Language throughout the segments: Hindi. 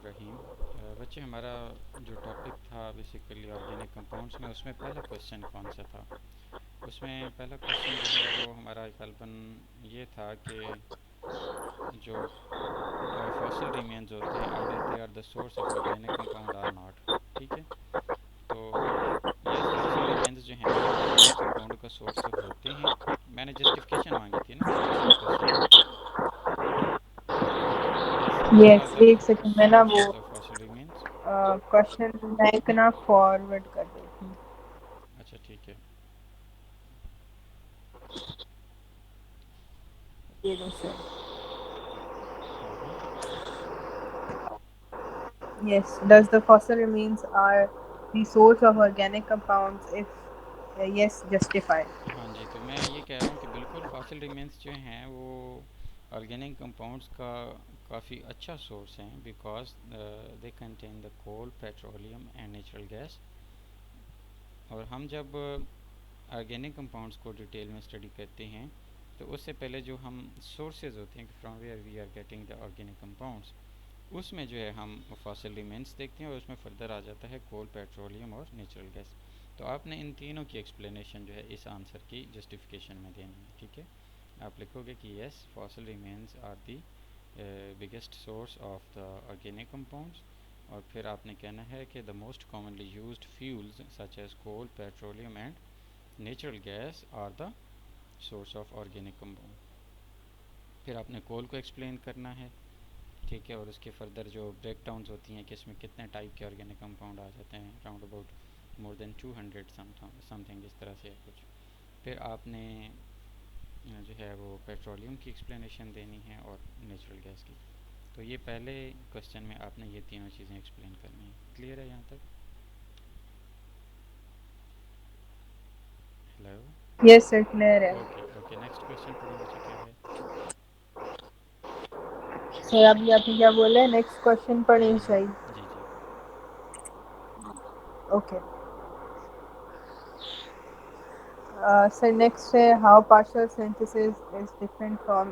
रहीम। बच्चे, हमारा जो टॉपिक था बेसिकली ऑर्गेनिक कंपाउंड्स में, उसमें पहला क्वेश्चन कौन सा था? उसमें पहला क्वेश्चन जो है वो हमारा गलबन ये था कि जो फॉसिल रिमेन्स होते हैं, either they are the source of organic compound or not. ठीक है, तो यस, फॉसिल रिमेन्स जो हैं वो ऑर्गेनिक कंपाउंड का सोर्स तो होते हैं। मैंने जस्टिफिकेशन मांगी थी ना क्वेश्चन में। Yes, which are yes, the एक सेकंड मैं ना वो sources of fossil remains? Question bank ना फॉरवर्ड कर देती हूँ। अच्छा, ठीक है। ये दो सर। हम्म। Yes, does the fossil remains are the source of organic compounds? If yes, justify. हाँ जी, तो मैं ये कह रहा हूँ कि बिल्कुल फॉसिल रिमेन्स जो हैं वो ऑर्गेनिक कंपाउंड्स का काफ़ी अच्छा सोर्स हैं, because they contain the coal, petroleum and natural gas. और हम जब ऑर्गेनिक कंपाउंड्स को डिटेल में स्टडी करते हैं तो उससे पहले जो हम सोर्सेज होते हैं कि from where we are getting the organic compounds, उसमें जो है हम फॉसिल रिमेन्स देखते हैं और उसमें फर्दर आ जाता है कोल, पेट्रोलियम और नेचुरल गैस। तो आपने इन तीनों की एक्सप्लेनेशन जो है इस आंसर की जस्टिफिकेशन में देनी है। ठीक है, आप लिखोगे कि yes, fossil remains are the biggest source of the organic compounds. और फिर आपने कहना है कि the most commonly used fuels such as coal, petroleum and natural gas are the source of organic compound. फिर आपने कोल को एक्सप्लेन करना है। ठीक है, और उसके फर्दर जो ब्रेक डाउन्स होती हैं कि इसमें कितने टाइप के ऑर्गेनिक कंपाउंड आ जाते हैं, round about more than 200 something, इस तरह से है कुछ। फिर आपने जो है वो पेट्रोलियम की एक्सप्लेनेशन देनी है और नेचुरल गैस की। तो ये पहले क्वेश्चन में आपने ये तीनों चीज़ें एक्सप्लेन करनी है। क्लियर है यहाँ तक? हेलो। Yes, sir, clear है। ओके ओके, नेक्स्ट क्वेश्चन पढ़ें बच्चे, क्या है? सर अभी आपने क्या बोला है? नेक्स्ट क्वेश्चन पढ़े शायद। जी जी। ओके सर, नेक्स्ट है how partial synthesis is different from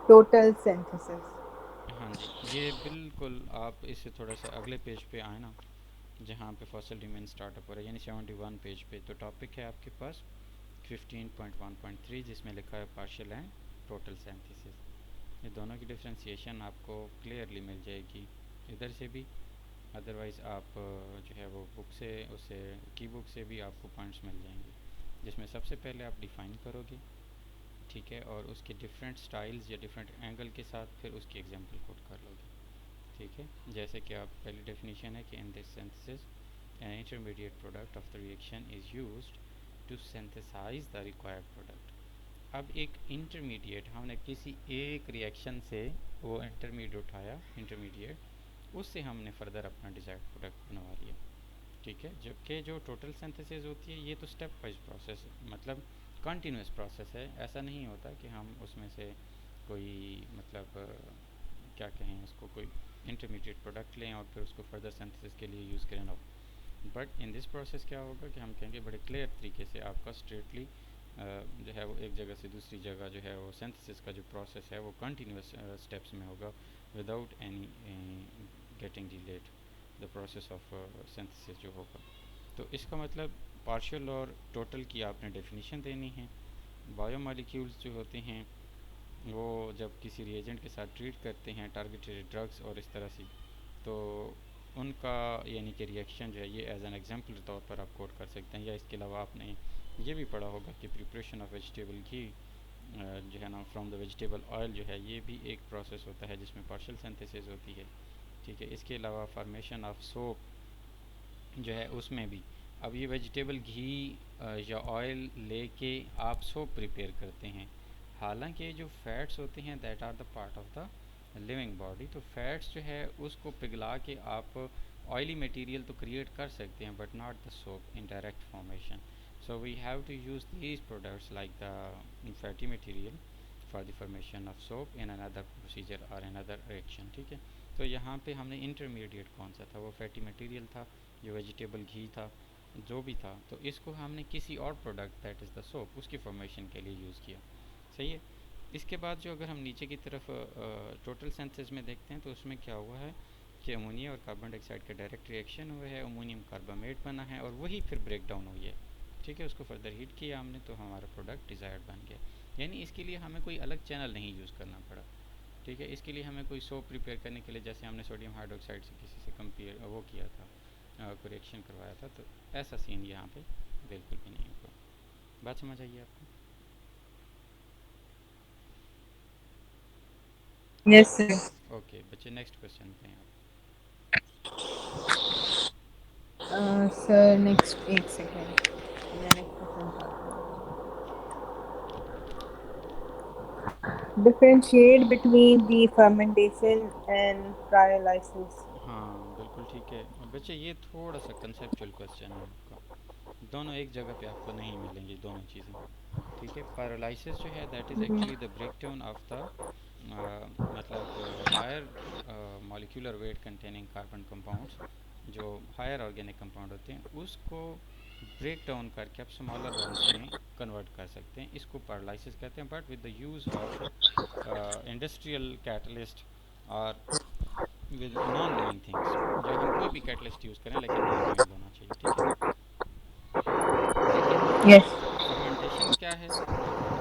total synthesis. हाँ जी, ये बिल्कुल आप इससे थोड़ा सा अगले पेज पे आए ना, जहाँ पे फॉसिल रिमेन स्टार्टअप हो रहा है, यानी 71 पेज पे। तो टॉपिक है आपके पास 15.1.3, जिसमें लिखा है पार्शियल एंड टोटल सिंथेसिस। ये दोनों की डिफ्रेंसिएशन आपको क्लियरली मिल जाएगी इधर से भी, अदरवाइज़ आप जो है वो बुक से, उसे की बुक से भी आपको पॉइंट्स मिल जाएंगे, जिसमें सबसे पहले आप डिफ़ाइन करोगे। ठीक है, और उसके डिफरेंट स्टाइल्स या डिफरेंट एंगल के साथ फिर उसकी एग्जांपल कोट कर लोगे। ठीक है, जैसे कि आप पहली डेफिनेशन है कि in this synthesis an intermediate product of the reaction is used to synthesize the required product. अब एक इंटरमीडिएट, हमने किसी एक रिएक्शन से वो इंटरमीडिएट उठाया, इंटरमीडिएट, उससे हमने फर्दर अपना डिज़ायर्ड प्रोडक्ट बनवा लिया। ठीक है, जबकि जो टोटल सिंथेसिस होती है ये तो स्टेप वाइज प्रोसेस, मतलब कंटिन्यूस प्रोसेस है। ऐसा नहीं होता कि हम उसमें से कोई मतलब क्या कहें उसको, कोई इंटरमीडिएट प्रोडक्ट लें और फिर उसको फर्दर सिंथेसिस के लिए यूज़ करें ना। बट इन दिस प्रोसेस क्या होगा कि हम कहेंगे बड़े क्लियर तरीके से आपका स्ट्रेटली जो है वो एक जगह से दूसरी जगह जो है वो सिंथेसिस का जो प्रोसेस है वो कंटिन्यूस स्टेप्स में होगा, without any getting delayed the process of synthesis जो होगा। तो इसका मतलब पार्शियल और टोटल की आपने डेफिनेशन देनी है। बायोमोलिक्यूल्स जो होते हैं वो जब किसी रिएजेंट के साथ ट्रीट करते हैं, टारगेटेड ड्रग्स और इस तरह से, तो उनका यानी कि रिएक्शन जो है ये एज एन एग्जांपल के तौर पर आप कोट कर सकते हैं। या इसके अलावा आपने ये भी पढ़ा होगा कि प्रिपरेशन ऑफ वेजिटेबल घी जो है ना फ्रॉम द वेजिटेबल ऑयल, जो है ये भी एक प्रोसेस होता है जिसमें पार्शियल सिंथेसिस होती है। ठीक है, इसके अलावा फार्मेशन ऑफ सोप जो है उसमें भी, अब ये वेजिटेबल घी या ऑयल लेके आप सोप प्रिपेयर करते हैं, हालांकि जो फैट्स होते हैं that are the part of the living body, तो फैट्स जो है उसको पिघला के आप ऑयली मटेरियल तो क्रिएट कर सकते हैं but not the soap in direct formation. So we have to use these products like the fatty material for the formation of soap in another procedure और अनदर रिएक्शन। ठीक है, तो यहाँ पे हमने इंटरमीडिएट कौन सा था, वो फैटी मटेरियल था, जो वेजिटेबल घी था, जो भी था, तो इसको हमने किसी और product that is the soap उसकी फॉर्मेशन के लिए यूज़ किया। सही है। इसके बाद जो अगर हम नीचे की तरफ टोटल सेंसेस में देखते हैं तो उसमें क्या हुआ है कि अमोनिया और कार्बन डाइऑक्साइड का डायरेक्ट रिएक्शन हुआ है, अमोनियम कार्बामेट बना है और वही फिर ब्रेक डाउन हुई है, ठीक है। उसको फर्दर हीट किया हमने तो हमारा प्रोडक्ट डिज़ायर्ड बन गया। यानी इसके लिए हमें कोई अलग चैनल नहीं यूज़ करना पड़ा, ठीक है। इसके लिए हमें कोई सोप प्रिपेयर करने के लिए जैसे हमने सोडियम हाइड्रोक्साइड से किसी से कंपेयर वो किया था, कोई रिएक्शन करवाया था, तो ऐसा सीन यहाँ पे बिल्कुल भी नहीं होगा। बात समझ आइए आपको? Yes, sir. ओके बच्चे, नेक्स्ट क्वेश्चन पे हैं आप। Sir, next एक second. मैं next question चाहती हूँ. Differentiate between the fermentation and pyrolysis. हाँ बिल्कुल ठीक है। और बच्चे ये थोड़ा सा कंसेप्चुअल क्वेश्चन है आपका, दोनों एक जगह पे आपको नहीं मिलेंगी दोनों चीज़ें, ठीक है। पायरोलाइसिस जो है that is actually the break down of the मतलब higher molecular weight containing carbon compounds, जो हायर ऑर्गेनिक कंपाउंड होते हैं उसको ब्रेक डाउन करके आप स्मॉलर वंस में कन्वर्ट कर सकते हैं, इसको पायरोलाइसिस कहते हैं। But with the use of industrial catalyst और विद नॉन लिविंग थिंग्स, या हम कोई भी कैटलिस्ट यूज़ करें लेकिन नॉन लिविंग होना चाहिए, ठीक है। लेकिन Yes. फर्मेंटेशन क्या है?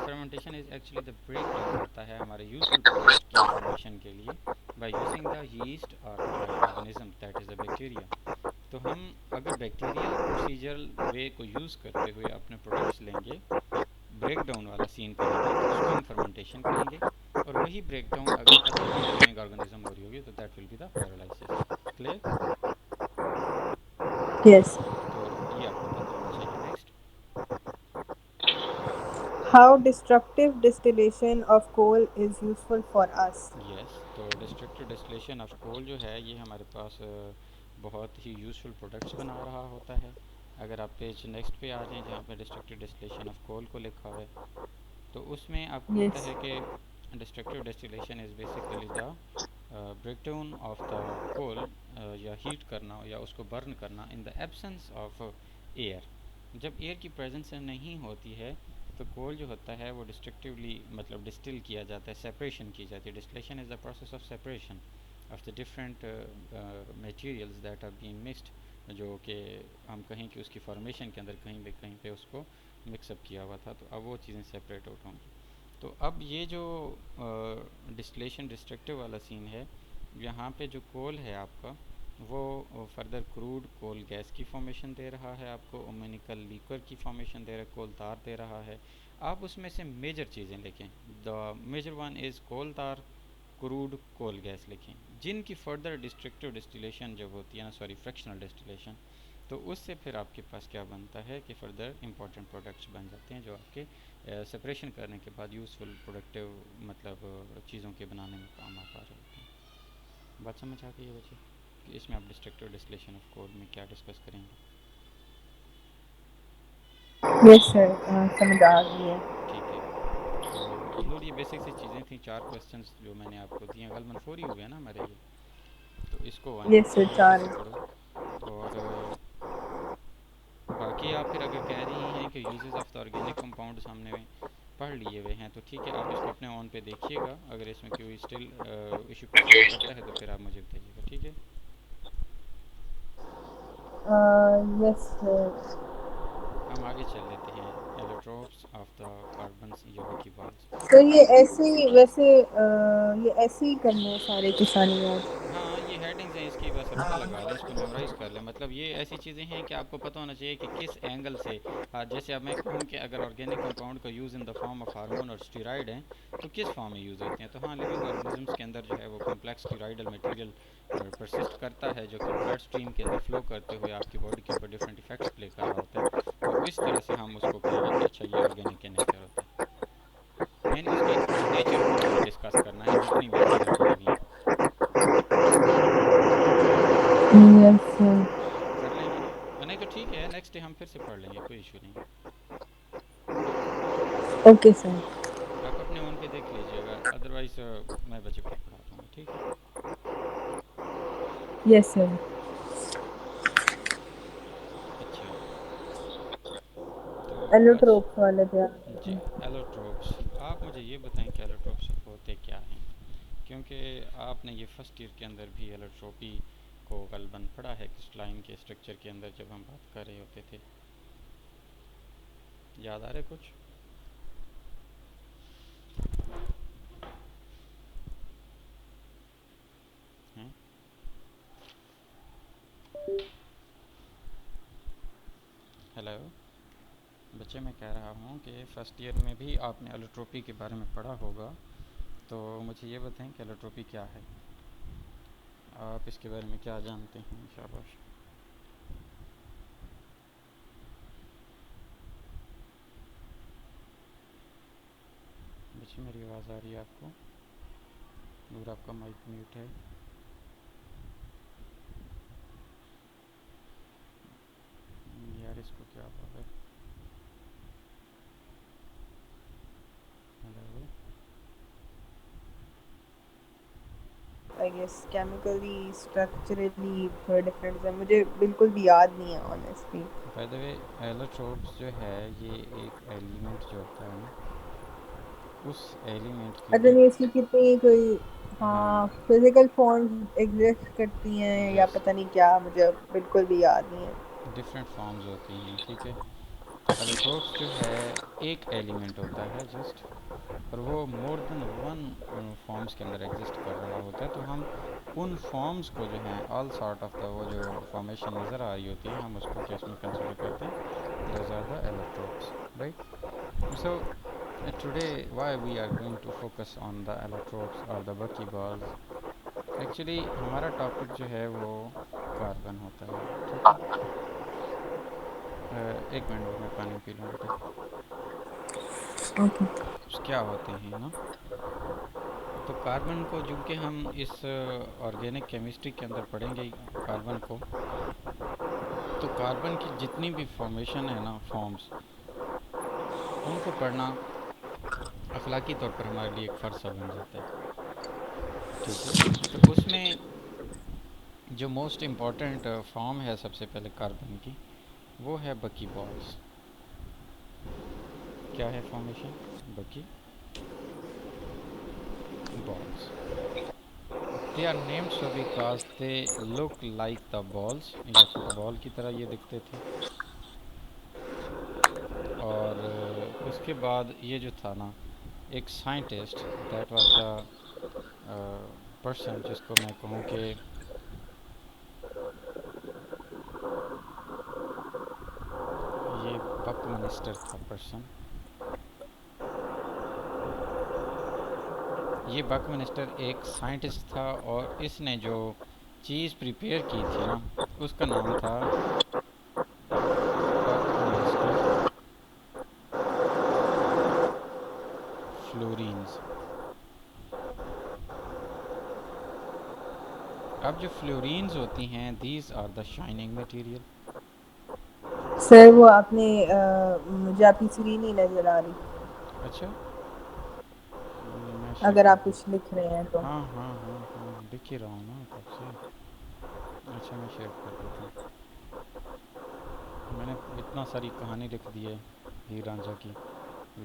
Fermentation is actually the break down होता है हमारे यूजफुल प्रोडक्ट की फॉर्मेशन के लिए बाय यूजिंग द यीस्ट और organism that is the bacteria. तो हम अगर बैक्टीरियल प्रोसीजरल वे को यूज़ करते हुए अपने प्रोडक्ट्स लेंगे, ब्रेक डाउन वाला सीन करेंगे, तो उसको हम फर्मेंटेशन कहेंगे। और वही ब्रेक डाउन अगर अदर नॉन लिविंग ऑर्गेनिज्म हो रही होगी तो that will be the pyrolysis. Clear? Yes. तो ये आपको पता होना चाहिए। Next. How destructive distillation of coal is useful for us. Yes, तो डिस्ट्रक्टिव डिस्टिलेशन ऑफ कोल जो है ये हमारे पास बहुत ही यूज़फुल प्रोडक्ट्स बना रहा होता है। अगर आप पेज नेक्स्ट पे आ जाएं जहाँ पे डिस्ट्रक्टिव डिस्टिलेशन ऑफ कोल को लिखा हुआ है, तो उसमें आपको मिलता Yes. है कि destructive distillation is basically the breakdown of the coal, या हीट करना या उसको बर्न करना in the absence of air. जब एयर की प्रेजेंस नहीं होती है तो कोल जो होता है वो डिस्ट्रक्टिवली मतलब डिस्टिल किया जाता है, सेपरेशन की जाती है। Distillation is the process of separation of the different materials that are being mixed, जो कि हम कहें कि उसकी फॉर्मेशन के अंदर कहीं पे उसको मिक्सअप किया हुआ था, तो अब वो चीज़ें सेपरेट आउट होंगी। तो अब ये जो डिस्टिलेशन डिस्ट्रक्टिव वाला सीन है, यहाँ पे जो कोल है आपका वो फर्दर क्रूड कोल गैस की फॉर्मेशन दे रहा है आपको, ओमेनिकल लीक्वर की फॉर्मेशन दे रहा है, कोल तार दे रहा है। आप उसमें से मेजर चीज़ें लिखें, द मेजर वन इज़ कोल तार, क्रूड, कोल गैस लिखें, जिनकी फर्दर डिस्ट्रक्टिव डिस्टिलेशन जब होती है ना, सॉरी फ्रैक्शनल डिस्टिलेशन, तो उससे फिर आपके पास क्या बनता है कि फर्दर इंपॉर्टेंट प्रोडक्ट्स बन जाते हैं जो आपके सेपरेशन करने के बाद यूज़फुल प्रोडक्टिव मतलब चीज़ों के बनाने में काम आ पा रहे होते हैं। बात समझ आ गई है बच्चे कि इसमें आप डिस्ट्रक्टिव डिस्टिलेशन ऑफ कोल में क्या डिस्कस करेंगे? Yes, sir. समझ आ गई है. ठीक है, तो इग्नोर ये बेसिक सी चीज़ें थी, 4 क्वेश्चंस जो मैंने आपको दिए, गलमन 4 ही हो गया ना हमारे ये, तो इसको 1 Yes, वीक sir. में अच्छे से 4. पढ़ो। और बाकी आप फिर अगर कह रही हैं कि uses of the organic compounds हमने पढ़ लिए हुए हैं, तो ठीक है आप इसको अपने ऑन पे देखिएगा, अगर इसमें कोई स्टिल इशू परसिस्ट करता है तो फिर आप मुझे बताइएगा, ठीक है। Yes, sir. हम आगे चल लेते हैं, एलोट्रोप्स ऑफ द कार्बन्स यौगिक बाल्स। तो ये ऐसे ही वैसे ये ऐसे ही करने हैं सारे के सारे याद. हाँ ये हेडिंग्स हैं इसकी, बस रट्टा लगा लें, इसको मेमोराइज़ कर लें। मतलब ये ऐसी चीज़ें हैं कि आपको पता होना चाहिए कि किस एंगल से, हाँ जैसे अब मैं कहूँ कि अगर ऑर्गेनिक कंपाउंड का use in the form of hormone और स्टीराइड हैं तो किस फॉर्म में यूज़ होते हैं। तो हाँ लिविंग ऑर्गेनिजम्स के अंदर जो है वो कॉम्प्लेक्स स्टीराइडल मटेरियल परसिस्ट करता है, जो कि ब्लड स्ट्रीम के अंदर फ्लो करते हुए आपकी बॉडी के ऊपर डिफरेंट इफेक्ट्स प्ले कर रहा होता है। तो इस तरह से हम उसको कहेंगे कि अच्छा ये ऑर्गेनिक के नेचर होता है, यानी उसकी नेचर को हमें डिस्कस करना है जितनी भी चीज़ें पड़ी हुई हैं। Yes, sir. कर लेंगे नहीं तो ठीक है, नेक्स्ट डे हम फिर से पढ़ लेंगे, कोई इशू नहीं। Okay, sir. आप अपने ओन पे देख लीजिएगा, अदरवाइज़ मैं बच्चे को पढ़ा दूँगा, ठीक है। Yes, sir. अच्छा, तो आज Allotropes वाले पे जी आते हैं. एलोट्रोप्स, आप मुझे ये बताएं कि एलोट्रोप्स होते क्या हैं, क्योंकि आपने ये फर्स्ट ईयर के अंदर भी एलोट्रोपी आपको गलबन पड़ा है क्रिस्टलाइन के स्ट्रक्चर के अंदर जब हम बात कर रहे होते थे, याद आ रहा है कुछ? हैं? हेलो बच्चे, मैं कह रहा हूँ कि फ़र्स्ट ईयर में भी आपने एलोट्रोपी के बारे में पढ़ा होगा, तो मुझे ये बताएं कि एलोट्रोपी क्या है, आप इसके बारे में क्या जानते हैं? शाबाश। बच्चे मेरी आवाज़ आ रही है आपको? और आपका माइक म्यूट है। यार इसको क्या बात है? Hello I guess chemically, structurally थोड़ा different है, मुझे बिल्कुल भी याद नहीं है honestly. By the way, allotropes जो है ये एक एलिमेंट जो होता है ना, उस एलिमेंट की अच्छा नहीं, इसकी कितनी कोई हाँ, हाँ फिजिकल फॉर्म्स एग्जिस्ट करती हैं या यस, पता नहीं क्या, मुझे बिल्कुल भी याद नहीं है. डिफरेंट फॉर्म्स होती हैं, ठीक है। तो एलोट्रोप्स जो है एक एलिमेंट होता है जस्ट, और वो मोर देन वन फॉर्म्स के अंदर एग्जिस्ट कर रहा होता है। तो हम उन फॉर्म्स को जो हैं ऑल सॉर्ट ऑफ द वो जो फॉर्मेशन नज़र आ रही होती है, हम उसको क्या इसमें कंसिडर करते हैं? Those are the allotropes, right? So today why we are going to focus on the allotropes और द बकीबॉल्स। एक्चुअली हमारा टॉपिक जो है वो कार्बन होता है, ठीक है। एक मिनट में पानी पी लूँ बेटा। ओके. क्या होते हैं ना, तो कार्बन को चूँकि हम इस ऑर्गेनिक केमिस्ट्री के अंदर पढ़ेंगे कार्बन को, तो कार्बन की जितनी भी फॉर्मेशन है ना, फॉर्म्स, उनको पढ़ना अखलाकी तौर पर हमारे लिए एक फ़र्ज सा बन जाता है, ठीक है। तो उसमें जो मोस्ट इम्पॉर्टेंट फॉर्म है सबसे पहले कार्बन की, वो है बकी बॉल्स। क्या है फॉर्मेशन? बकी balls. They are named so because they look like the balls, या फुटबॉल की तरह ये दिखते थे। और उसके बाद ये जो था ना, एक scientist, that was the person जिसको मैं कहूँ कि ये बकमिनिस्टर था पर्सन। ये बकमिनिस्टर एक साइंटिस्ट था, और इसने जो चीज़ प्रिपेयर की थी ना, उसका नाम था बकमिनिस्टर फ्लोरीन्स। अब जो फ्लोरीन्स होती हैं, these are the shining material. Sir वो आपने मुझे आपकी स्क्रीन नहीं नजर आ रही, अच्छा, मैं शेयर अगर कर आप दूँ? कुछ लिख रहे हैं तो. हाँ हाँ हाँ हाँ, लिख ही रहा हूँ ना तब से। अच्छा, मैं शेयर कर देता हूँ। मैंने इतना सारी कहानी लिख दी है हीर रांझा की,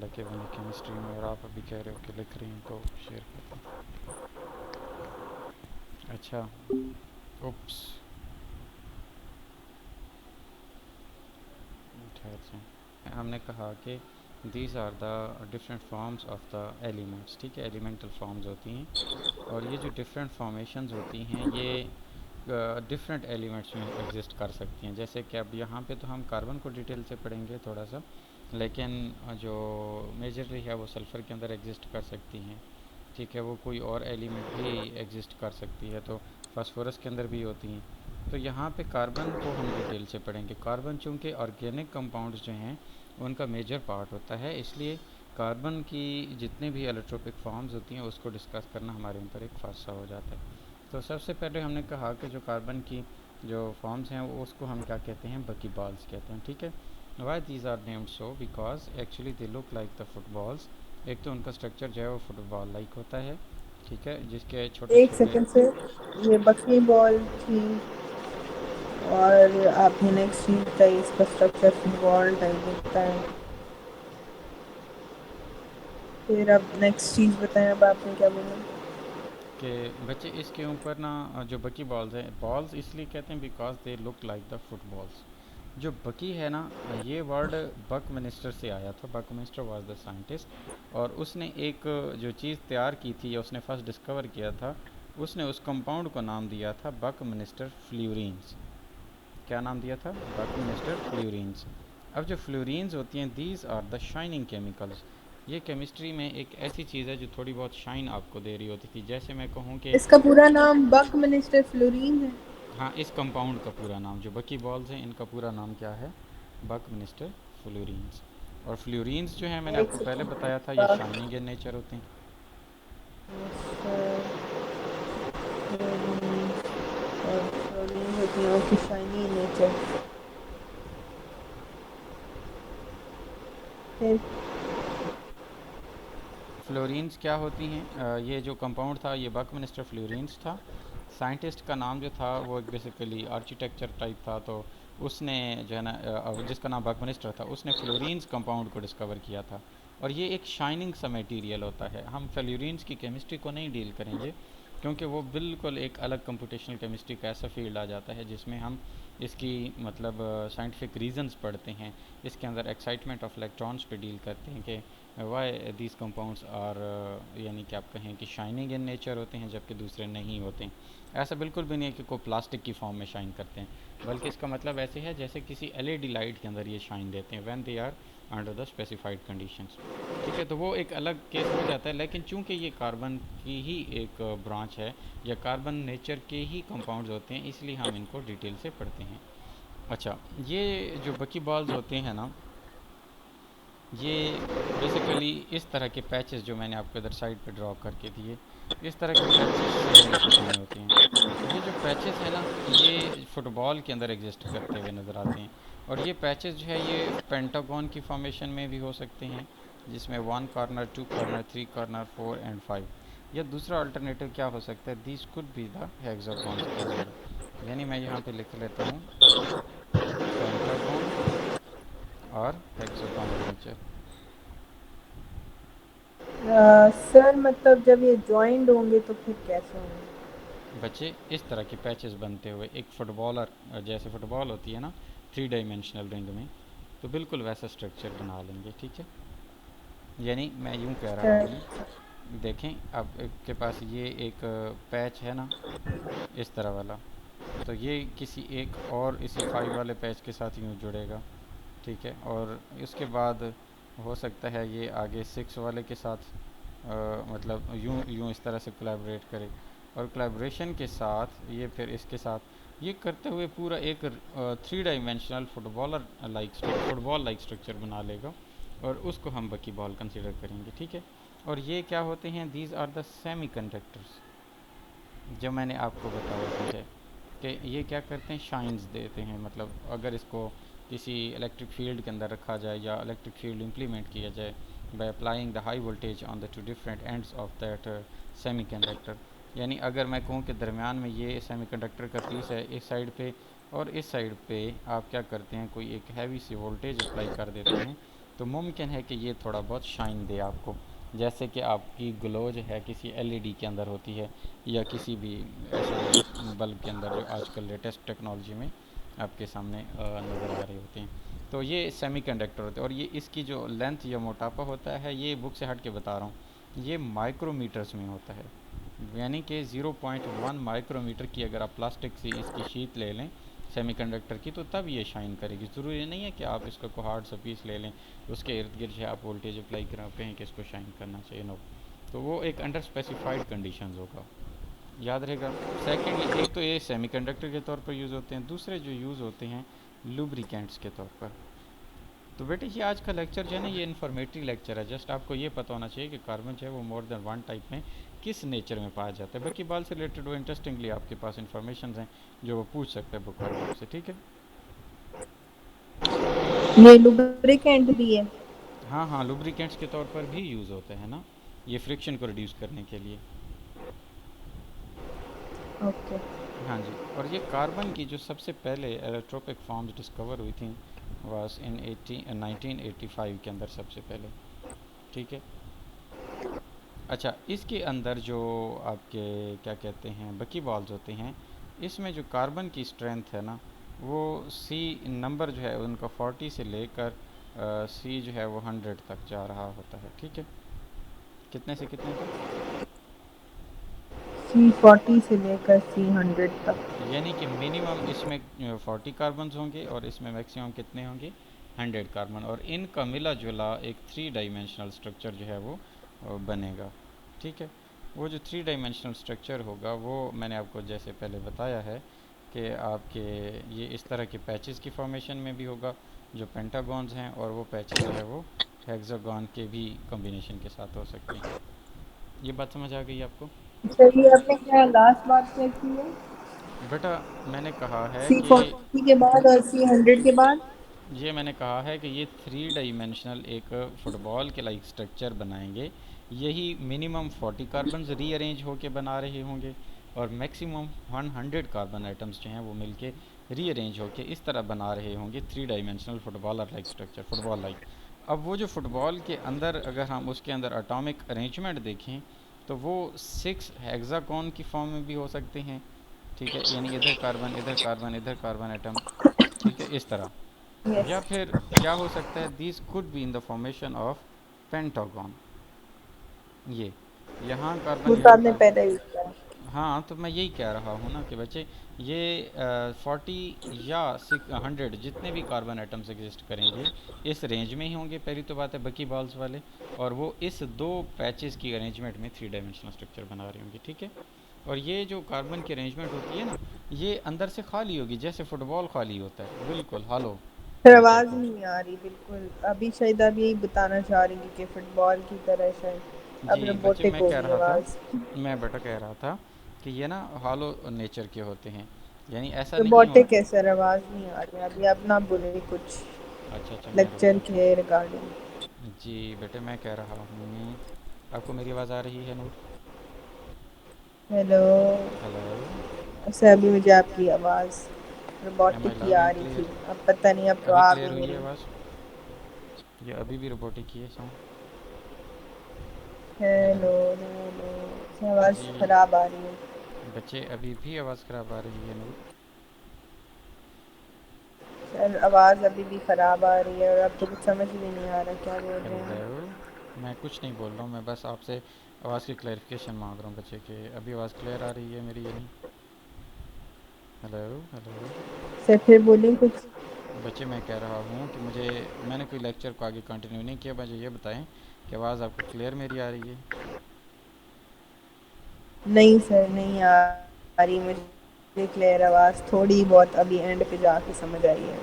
लगे बने केमिस्ट्री में, और आप अभी कह रहे हो कि लिख रही हैं, तो शेयर करता हूँ। अच्छा, उप्स, ठहर जाएँ। हमने कहा कि these are the different forms of the elements, ठीक है, एलिमेंटल फॉर्म्स होती हैं। और ये जो डिफरेंट फॉर्मेशंस होती हैं, ये डिफरेंट एलिमेंट्स में एग्जिस्ट कर सकती हैं। जैसे कि अब यहाँ पे तो हम कार्बन को डिटेल से पढ़ेंगे थोड़ा सा, लेकिन जो मेजरली है वो सल्फ़र के अंदर एग्जिस्ट कर सकती हैं, ठीक है। वो कोई और एलिमेंट भी एग्जिस्ट कर सकती है, तो फास्फोरस के अंदर भी होती हैं। तो यहाँ पे कार्बन को हम डिटेल से पढ़ेंगे। कार्बन चूँकि ऑर्गेनिक कंपाउंड्स जो हैं उनका मेजर पार्ट होता है, इसलिए कार्बन की जितने भी एलोट्रोपिक फॉर्म्स होती हैं उसको डिस्कस करना हमारे ऊपर एक फ़ायदा हो जाता है। तो सबसे पहले हमने कहा कि जो कार्बन की जो फॉर्म्स हैं वो उसको हम क्या कहते हैं? बकी बॉल्स कहते हैं, ठीक है। Why these are named so? Because actually they look like the footballs. एक तो उनका स्ट्रक्चर जो है वो फुटबॉल लाइक होता है, ठीक है, जिसके छोटे एक छोटे। सेकंड से, ये बकरी बॉल थी और आपने नेक्स्ट चीज बताई, इसका स्ट्रक्चर फुटबॉल टाइप दिखता है. फिर अब नेक्स्ट चीज बताएं, अब आपने क्या बोला? कि बच्चे इसके ऊपर ना जो बकी बॉल्स हैं, बॉल्स इसलिए कहते हैं because they look like the footballs. जो बकी है ना, ये वर्ड बक मिनिस्टर से आया था। बक मिनिस्टर वाज द साइंटिस्ट, और उसने एक जो चीज़ तैयार की थी या उसने फर्स्ट डिस्कवर किया था, उसने उस कंपाउंड को नाम दिया था बक मिनिस्टर फ्लोरीन्स। क्या नाम दिया था? Buckminster fullerenes. अब जो फ्लोरीन्स होती हैं, these are the shining chemicals. ये केमिस्ट्री में एक ऐसी चीज़ है जो थोड़ी बहुत शाइन आपको दे रही होती थी। जैसे मैं कहूँ कि इसका पूरा नाम बकमिनिस्टर फ्लोरीन है। हाँ, इस कंपाउंड का पूरा नाम, जो बकी बॉल्स हैं इनका पूरा नाम क्या है? बक मिनिस्टर फ्लोरीन्स। और फ्लोरीन्स जो है, मैंने एक आपको पहले सेकेंड। बताया था, ये शाइनिंग इन नेचर होते हैं। और फ्लोरीन होती है उसकी शाइनी नेचर। फिर फ्लोरीन्स क्या होती हैं? ये जो कंपाउंड था, ये बक मिनिस्टर फ्लोरीन्स था। साइंटिस्ट का नाम जो था वो एक बेसिकली आर्किटेक्चर टाइप था, तो उसने जो है ना, जिसका नाम बक मिनिस्टर था, उसने फ्लोरीन्स कंपाउंड को डिस्कवर किया था। और ये एक शाइनिंग सा मटेरियल होता है। हम फ्लोरीन्स की केमिस्ट्री को नहीं डील करेंगे, क्योंकि वो बिल्कुल एक अलग कंप्यूटेशनल केमिस्ट्री का ऐसा फील्ड आ जाता है जिसमें हम इसकी मतलब साइंटिफिक रीजंस पढ़ते हैं। इसके अंदर एक्साइटमेंट ऑफ इलेक्ट्रॉन्स पे डील करते हैं कि वाई दीज कंपाउंड्स आर, यानी कि आप कहें कि शाइनिंग इन नेचर होते हैं जबकि दूसरे नहीं होते हैं। ऐसा बिल्कुल भी नहीं है कि कोई प्लास्टिक की फॉर्म में शाइन करते हैं, बल्कि इसका मतलब ऐसे है जैसे किसी एलईडी लाइट के अंदर ये शाइन देते हैं when they are under the specified conditions. ठीक है, तो वो एक अलग केस हो जाता है। लेकिन चूंकि ये कार्बन की ही एक ब्रांच है या कार्बन नेचर के ही कंपाउंड्स होते हैं, इसलिए हम इनको डिटेल से पढ़ते हैं। अच्छा, ये जो बकी बॉल्स होते हैं ना, ये बेसिकली इस तरह के पैचेस जो मैंने आपको इधर साइड पे ड्रॉ करके दिए, इस तरह के पैचेस से हमें बने होते हैं। ये जो पैचेस हैं ना, ये फुटबॉल के अंदर एग्जिस्ट करते हुए नज़र आते हैं। और ये पैचेस जो है, ये पेंटागन की फॉर्मेशन में भी हो सकते हैं, जिसमें 1 कॉर्नर, 2 कॉर्नर, 3 कॉर्नर, 4 एंड 5। या दूसरा अल्टरनेटिव क्या हो सकता है? This could be the hexagons as well. यानी मैं यहाँ पे लिख लेता हूँ पेंटागन और हेक्सागोनल नेचर। सर मतलब जब ये ज्वाइंट होंगे तो फिर कैसे होंगे? बच्चे, इस तरह के पैचेस बनते हुए एक फुटबॉलर, जैसे फुटबॉल होती है ना 3 डायमेंशनल रिंग में, तो बिल्कुल वैसा स्ट्रक्चर बना लेंगे। ठीक है, यानी मैं यूं कह रहा सर हूँ, देखें आपके पास ये एक पैच है ना, इस तरह वाला, तो ये किसी एक और इसी 5 वाले पैच के साथ यूं जुड़ेगा। ठीक है, और इसके बाद हो सकता है ये आगे 6 वाले के साथ मतलब यूं यूं इस तरह से कोलैबोरेट करे, और कोलैबोरेशन के साथ ये फिर इसके साथ ये करते हुए पूरा एक 3 डायमेंशनल फुटबॉल लाइक स्ट्रक्चर बना लेगा, और उसको हम बकी बॉल कंसिडर करेंगे। ठीक है, और ये क्या होते हैं? These are the semiconductors, जो मैंने आपको बताया पीछे, कि ये क्या करते हैं? शाइन्स देते हैं। मतलब अगर इसको किसी इलेक्ट्रिक फील्ड के अंदर रखा जाए या इलेक्ट्रिक फील्ड इम्प्लीमेंट किया जाए by applying the high voltage on the two different ends of that semi conductor, यानी अगर मैं कहूँ कि दरमियान में ये सेमी कंडक्टर का पीस है इस साइड पे, और इस साइड पे आप क्या करते हैं, कोई एक हैवी सी वोल्टेज अप्लाई कर देते हैं, तो मुमकिन है कि ये थोड़ा बहुत शाइन दे आपको, जैसे कि आपकी ग्लो जो है किसी एलईडी के अंदर होती है, या किसी भी ऐसे बल्ब के अंदर जो आजकल लेटेस्ट टेक्नोलॉजी में आपके सामने नज़र आ रहे होते हैं। तो ये सेमीकंडक्टर होते हैं, और ये इसकी जो लेंथ या मोटापा होता है, ये बुक से हट के बता रहा हूँ, ये माइक्रोमीटर्स में होता है। यानी कि 0.1 माइक्रोमीटर की अगर आप प्लास्टिक से इसकी शीट ले लें सेमीकंडक्टर की, तो तब ये शाइन करेगी। ज़रूरी नहीं है कि आप इसका को हार्ड सा पीस ले लें, उसके इर्द गिर्द जो आप वोल्टेज अप्लाई करें, कहें कि इसको शाइन करना चाहिए, नो। तो वो एक अंडर स्पेसिफाइड कंडीशंस होगा, याद रहेगा। सेकेंडली, एक तो ये सेमीकंडक्टर के तौर पर यूज़ होते हैं, दूसरे जो यूज़ होते हैं लुब्रिकेंट्स के तौर पर। तो बेटे, ये आज का लेक्चर जो है ना, ये इन्फॉर्मेटिव लेक्चर है। जस्ट आपको ये पता होना चाहिए कि कार्बन जो है वो मोर देन वन टाइप में किस नेचर में पाया जाता है। बाकी बाल से रिलेटेड वो इंटरेस्टिंगली आपके पास इन्फॉर्मेशन हैं जो वो पूछ सकते हैं बुक वाले आपसे। ठीक है, ये लुब्रिकेंट भी है? हाँ हाँ, लुब्रिकेंट्स के तौर पर भी यूज़ होते हैं ना, ये फ्रिक्शन को रिड्यूस करने के लिए। ओके। हाँ जी, और ये कार्बन की जो सबसे पहले एलोट्रोपिक फॉर्म्स डिस्कवर हुई थी वास इन 1985 के अंदर सबसे पहले। ठीक है, अच्छा, इसके अंदर जो आपके क्या कहते हैं बकी बॉल्स होते हैं, इसमें जो कार्बन की स्ट्रेंथ है ना, वो सी नंबर जो है उनका 40 से लेकर सी जो है वो 100 तक जा रहा होता है, ठीक है। कितने से कितने तक? C40 से लेकर C100 तक। यानी कि मिनिमम इसमें 40 कार्बन्स होंगे और इसमें मैक्सिमम कितने होंगे? 100 कार्बन, और इनका मिला जुला एक 3 डाइमेंशनल स्ट्रक्चर जो है वो बनेगा, ठीक है। वो जो 3 डाइमेंशनल स्ट्रक्चर होगा वो मैंने आपको जैसे पहले बताया है कि आपके ये इस तरह के पैचेस की फॉर्मेशन में भी होगा जो पेंटागॉन्स हैं, और वो पैचेस जो है वो हेक्सागॉन के भी कॉम्बिनेशन के साथ हो सकते हैं। ये बात समझ आ गई आपको? चलिए, आपने क्या लास्ट बात क्या की है? बेटा, मैंने कहा है कि C40 के बाद और C100 के बाद? ये मैंने कहा है कि ये 3 डाइमेंशनल एक फुटबॉल के लाइक स्ट्रक्चर बनाएंगे। यही मिनिमम 40 कार्बन रीअरेंज होके बना रहे होंगे, और मैक्सिमम 100 कार्बन आइटम्स जो हैं वो मिलके रीअरेंज होके इस तरह बना रहे होंगे 3 dimensional footballer like structure, football like. अब वो जो फुटबॉल के अंदर अगर हम उसके अंदर एटॉमिक अरेंजमेंट देखें, तो वो 6 हेक्सागोन की फॉर्म में भी हो सकते हैं, ठीक है। यानी इधर कार्बन, इधर कार्बन, इधर कार्बन एटम, ठीक है, इस तरह। यस। या फिर क्या हो सकता है, this could be in the formation of pentagon. ये यहाँ वो कार्बन, तो यहाँ आपने कार्बन। पहले ही किया। हाँ, तो मैं यही कह रहा हूँ ना कि बच्चे, ये 40 या 100 जितने भी कार्बन एटम्स एग्जिस्ट करेंगे इस रेंज में ही होंगे, पहली तो बात है बकी बॉल्स वाले। और वो इस दो पैचेस की अरेंजमेंट में 3 डाइमेंशनल स्ट्रक्चर बना रहे होंगे, ठीक है। और ये जो कार्बन की अरेंजमेंट होती है ना, ये अंदर से खाली होगी, जैसे फुटबॉल खाली होता है, बिल्कुल हालो फिर नेचर आवाज का। नहीं आ रही बिल्कुल। अभी शायद आप यही बताना चाह रही थी कि फुटबॉल की तरह शायद अब जी बच्चे, रोबोटिक मैं कह होगी रहा था, आवाज। मैं बेटा कह रहा था कि ये ना हॉलो नेचर के होते हैं, यानी ऐसा नहीं रोबोटिक होता। है सर, आवाज नहीं आ रही। अभी आप ना बोले कुछ अच्छा अच्छा, मैं लेक्चर रुकूँ। के रिगार्डिंग। जी बेटे, मैं कह रहा हूँ, आपको मेरी आवाज़ आ रही है नूर? हेलो। हेलो। सर अभी मुझे आपकी आवाज एम आई रोबोटिक की लाउड आ एंड रही थी, क्लियर? अब पता नहीं, अब तो अभी आ भी क्लियर नहीं हुई है रही। आवाज़? ये अभी भी रोबोटिक ही है sound? Hello. Hello hello. Sir आवाज जी खराब आ रही है। बच्चे, अभी भी आवाज़ ख़राब आ रही है नूर? सर आवाज अभी भी खराब आ रही है और अब तो कुछ समझ भी नहीं आ रहा क्या बोल रहे हैं। हेलो। मैं कुछ नहीं बोल रहा हूँ, मैं बस आपसे आवाज़ की क्लैरिफिकेशन मांग रहा हूँ बच्चे, कि अभी आवाज़ क्लियर आ रही है मेरी या नहीं? हेलो। हेलो। सर फिर बोलिए कुछ। बच्चे, मैं कह रहा हूँ कि मुझे, मैंने कोई लेक्चर को आगे कंटिन्यू नहीं किया, मुझे ये बताएं कि आवाज़ आपको क्लियर मेरी आ रही है? नहीं सर, नहीं आ रही मुझे क्लियर आवाज। थोड़ी बहुत अभी एंड पे जाके समझ आई है।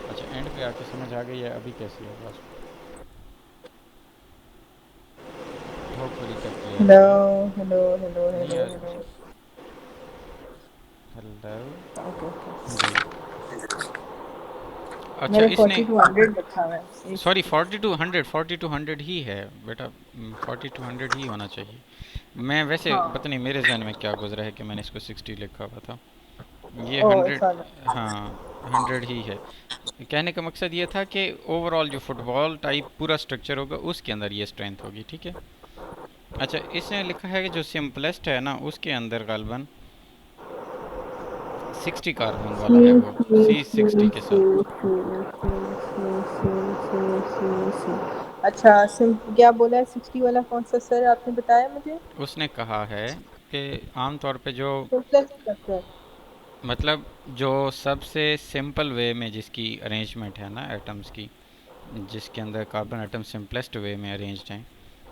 अच्छा, एंड पे आके समझ आ गई है, अभी कैसी है आवाज़? होपफुली कि अब क्लियर हेलो आ रही है। हेलो हेलो नहीं हेलो आ रही? हेलो। हेलो। Okay okay. जी। अच्छा, मेरे इसने 4200 लिखा हुआ है, एक सॉरी, सेकंड। 4200, 4200 ही है बेटा, 4200 ही होना चाहिए। मैं वैसे हाँ। पता नहीं मेरे जहन में क्या गुजरा है कि मैंने इसको 60 लिखा हुआ था। ये ओ 100, सॉरी। हाँ 100 ही है। कहने का मकसद ये था कि ओवरऑल जो फुटबॉल टाइप पूरा स्ट्रक्चर होगा उसके अंदर ये स्ट्रेंथ होगी, ठीक है। अच्छा, इसने लिखा है कि जो सिंपलेस्ट है ना उसके अंदर गालबन 60 कार्बन वाला है, वो C60 के साथ। अच्छा सिम क्या बोला है? 60 वाला कौन सा सर आपने बताया मुझे? उसने कहा है कि आमतौर पे जो, सिंपलेक्स स्ट्रक्चर। मतलब जो सबसे सिंपल वे में जिसकी अरेंजमेंट है ना एटम्स की, जिसके अंदर कार्बन एटम सिंपलेस्ट वे में अरेंज्ड हैं,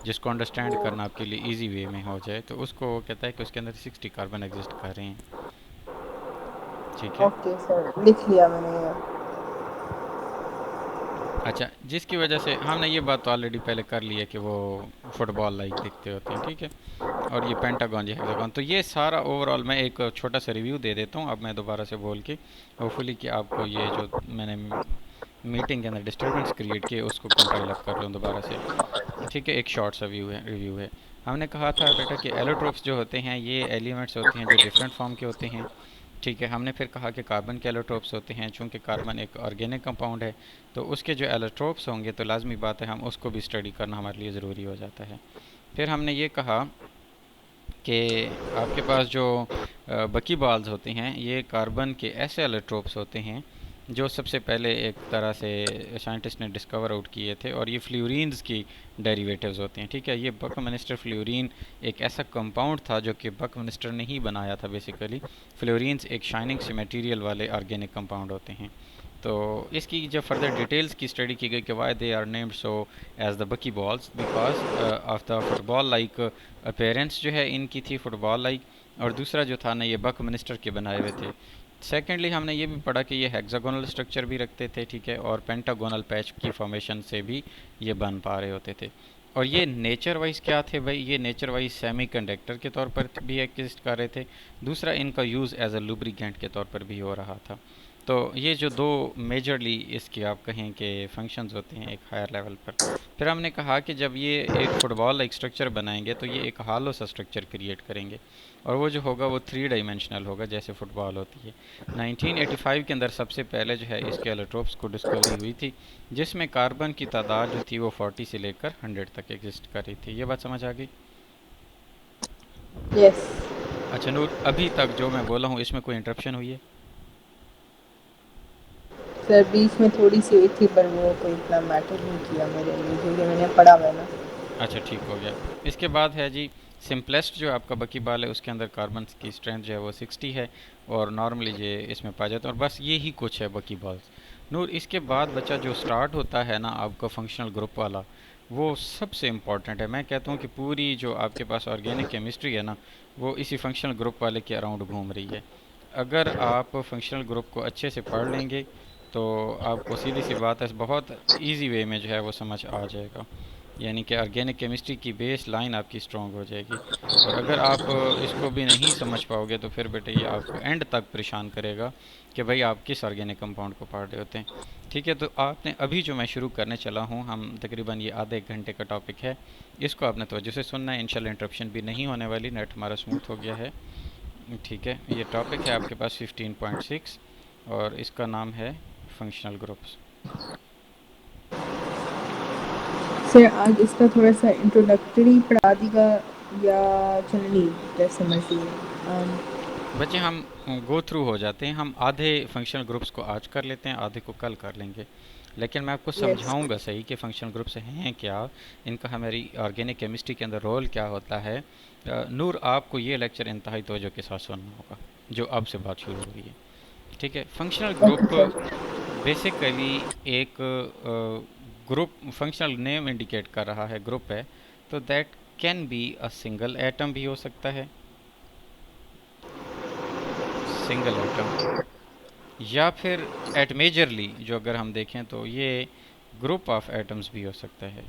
जिसको अंडरस्टैंड करना आपके लिए इजी वे में हो जाए, तो उसको वो कहता है कि उसके अंदर 60 कार्बन एग्जिस्ट कर रहे हैं, ठीक है। ओके सर, लिख लिया मैंने ये। अच्छा, जिसकी वजह से हमने ये बात तो ऑलरेडी पहले कर ली है कि वो फुटबॉल लाइक दिखते होते हैं, ठीक है। और ये पेंटागन, ये हेक्सागन, तो ये सारा ओवरऑल मैं एक छोटा सा रिव्यू दे देता हूँ अब मैं दोबारा से बोल के, होपफुली कि आपको ये जो मैंने मीटिंग के अंदर डिस्टरबेंस क्रिएट किए उसको कंपाइल अप कर लूँ दोबारा से, ठीक है। एक शॉर्ट सा व्यू है, रिव्यू है। हमने कहा था बेटा कि एलोट्रोप्स जो होते हैं ये एलिमेंट्स होते हैं जो डिफरेंट फॉर्म के होते हैं, ठीक है। हमने फिर कहा कि कार्बन के एलोट्रोप्स होते हैं, चूंकि कार्बन एक ऑर्गेनिक कंपाउंड है, तो उसके जो एलोट्रोप्स होंगे तो लाजमी बात है हम उसको भी स्टडी करना हमारे लिए ज़रूरी हो जाता है, फिर हमने ये कहा कि आपके पास जो बकी बॉल्स होती हैं ये कार्बन के ऐसे एलोट्रोप्स होते हैं जो सबसे पहले एक तरह से साइंटिस्ट ने डिस्कवर आउट किए थे, और ये फ्लोरीन्स की डेरिवेटिव्स होते हैं। ठीक है, ये बकमिनिस्टर फ्लोरीन एक ऐसा कंपाउंड था जो कि बकमिनिस्टर ने ही बनाया था बेसिकली। फ्लोरीन्स एक शाइनिंग से मटेरियल वाले ऑर्गेनिक कंपाउंड होते हैं। तो इसकी जब फर्दर डिटेल्स की स्टडी की गई कि why they are named so as the bucky balls, because of the football like appearance जो है इनकी थी, फुटबॉल लाइक। और दूसरा जो था ना, ये बक मिनिस्टर के बनाए हुए थे। सेकेंडली हमने ये भी पढ़ा कि ये हेक्सागोनल स्ट्रक्चर भी रखते थे, ठीक है, और पेंटागोनल पैच की फॉर्मेशन से भी ये बन पा रहे होते थे। और ये नेचर वाइज क्या थे भाई, ये नेचर वाइज सेमी कंडक्टर के तौर पर भी एग्जिस्ट कर रहे थे। दूसरा, इनका यूज़ एज अ लुब्रिकेंट के तौर पर भी हो रहा था। तो ये जो दो मेजरली इसके आप कहें कि फंक्शंस होते हैं एक हायर लेवल पर। फिर हमने कहा कि जब ये एक फुटबॉल लाइक स्ट्रक्चर बनाएंगे तो ये एक हालो सा स्ट्रक्चर क्रिएट करेंगे, और वो जो होगा वो 3 डायमेंशनल होगा जैसे फुटबॉल होती है। 1985 के अंदर सबसे पहले जो है इसके एलोट्रोप्स को डिस्कवरी हुई थी, जिसमें कार्बन की तादाद जो थी वो 40 से लेकर 100 तक एग्जिस्ट कर रही थी। ये बात समझ आ गई? यस अच्छा नूर, अभी तक जो मैं बोला हूँ इसमें कोई इंटरप्शन हुई है? सर, बीच में थोड़ी सी हुई थी पर वो कोई इतना मैटर नहीं किया मेरे लिए क्योंकि मैंने पढ़ा हुआ है ना। अच्छा ठीक हो गया। इसके बाद है जी सिंपलेस्ट जो आपका बकी बाल है, उसके अंदर कार्बन की स्ट्रेंथ जो है वो 60 है, और नॉर्मली ये इसमें पाया जाता है, और बस ये ही कुछ है बकी बॉल्स। नूर, इसके बाद बच्चा जो स्टार्ट होता है ना आपका फंक्शनल ग्रुप वाला, वो सबसे इम्पॉर्टेंट है। मैं कहता हूँ कि पूरी जो आपके पास ऑर्गेनिक केमिस्ट्री है ना, वो इसी फंक्शनल ग्रुप वाले के अराउंड घूम रही है। अगर आप फंक्शनल ग्रुप को अच्छे से पढ़ लेंगे तो आपको सीधी सी बात है बहुत इजी वे में जो है वो समझ आ जाएगा। यानी कि ऑर्गेनिक केमिस्ट्री की बेस लाइन आपकी स्ट्रॉन्ग हो जाएगी। और अगर आप इसको भी नहीं समझ पाओगे तो फिर बेटे ये आपको एंड तक परेशान करेगा कि भाई आप किस ऑर्गेनिक कंपाउंड को पढ़ रहे होते हैं। ठीक है, तो आपने अभी जो मैं शुरू करने चला हूँ, हम तकरीबन ये आधे 1 घंटे का टॉपिक है, इसको आपने तवज्जो से सुनना है। इंशाल्लाह इंटरप्शन भी नहीं होने वाली, नेट हमारा स्मूथ हो गया है। ठीक है, ये टॉपिक है आपके पास 15.6, और इसका नाम है फंक्शनल ग्रुप्स। सर, आज इसका थोड़ा सा इंट्रोडक्टरी पढ़ा देगा या चलनी जैसे समझिए। बच्चे हम गो थ्रू हो जाते हैं, हम आधे फंक्शनल ग्रुप्स को आज कर लेते हैं, आधे को कल कर लेंगे। लेकिन मैं आपको यस समझाऊंगा सही कि फंक्शनल ग्रुप्स हैं क्या, इनका हमारी ऑर्गेनिक केमिस्ट्री के अंदर रोल क्या होता है। नूर, आपको ये लेक्चर इंतहाई तवज्जो के साथ सुनना होगा जो अब से बात शुरू हुई है। ठीक है, functional okay group sir. Basically एक ग्रुप, फंक्शनल नेम इंडिकेट कर रहा है ग्रुप है, तो that can be a single atom भी हो सकता है, सिंगल एटम, या फिर एट मेजरली जो अगर हम देखें तो ये ग्रुप ऑफ एटम्स भी हो सकता है।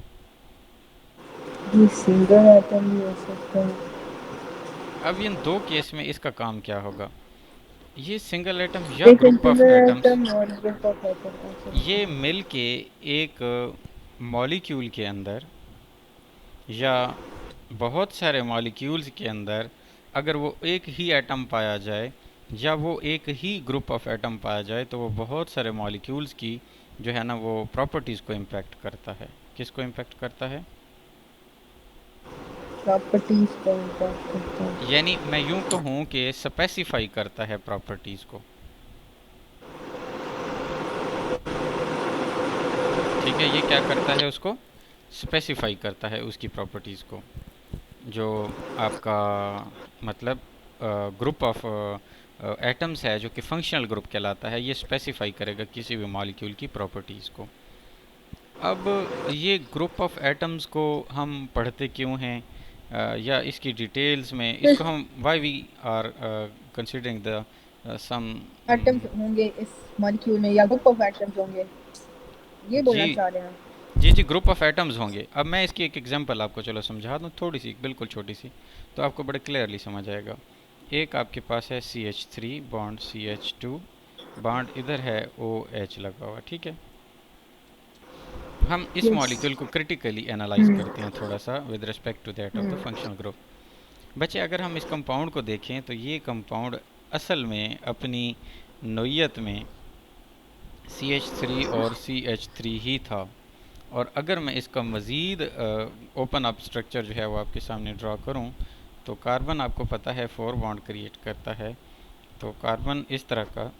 ये सिंगल आइटम भी हो सकता है। अब इन दो केस में इसका काम क्या होगा, ये सिंगल एटम या एक group of single atoms item और ग्रुप ऑफ आइटम हो सकता ये है। मिल के एक मॉलिक्यूल के अंदर या बहुत सारे मॉलिक्यूल्स के अंदर, अगर वो एक ही एटम पाया जाए या वो एक ही ग्रुप ऑफ एटम पाया जाए, तो वो बहुत सारे मॉलिक्यूल्स की जो है ना वो प्रॉपर्टीज़ को इम्पैक्ट करता है। किसको इम्पैक्ट करता है? प्रॉपर्टीज का इम्पैक्ट करता है। यानी मैं यूं कहूँ कि स्पेसिफाई करता है प्रॉपर्टीज़ को। ठीक है, ये क्या करता है, उसको स्पेसिफाई करता है उसकी प्रॉपर्टीज़ को। जो आपका मतलब ग्रुप ऑफ एटम्स है जो कि फंक्शनल ग्रुप कहलाता है, ये स्पेसिफाई करेगा किसी भी मॉलिक्यूल की प्रॉपर्टीज़ को। अब ये ग्रुप ऑफ एटम्स को हम पढ़ते क्यों हैं, या इसकी डिटेल्स में इसको हम why we are considering the sum. Atoms होंगे इस मॉलिक्यूल में या ग्रुप ऑफ एटम्स होंगे, ये बोलना जी चाह रहे हैं। जी जी, ग्रुप ऑफ एटम्स होंगे। अब मैं इसकी एक एग्जांपल आपको चलो समझा दूँ, थोड़ी सी बिल्कुल छोटी सी, तो आपको बड़े क्लियरली समझ आएगा। एक आपके पास है CH3 बॉन्ड CH2 बॉन्ड, इधर है OH लगा हुआ, ठीक है। हम इस यस। मॉलिक्यूल को क्रिटिकली एनालाइज करते हैं थोड़ा सा with respect to that of the functional group. बच्चे, अगर हम इस कंपाउंड को देखें तो ये कंपाउंड असल में अपनी नोयत में CH3 और CH3 ही था, और अगर मैं इसका मज़ीद ओपन अप स्ट्रक्चर जो है वो आपके सामने ड्रा करूं, तो कार्बन आपको पता है 4 बॉन्ड क्रिएट करता है। तो कार्बन इस तरह का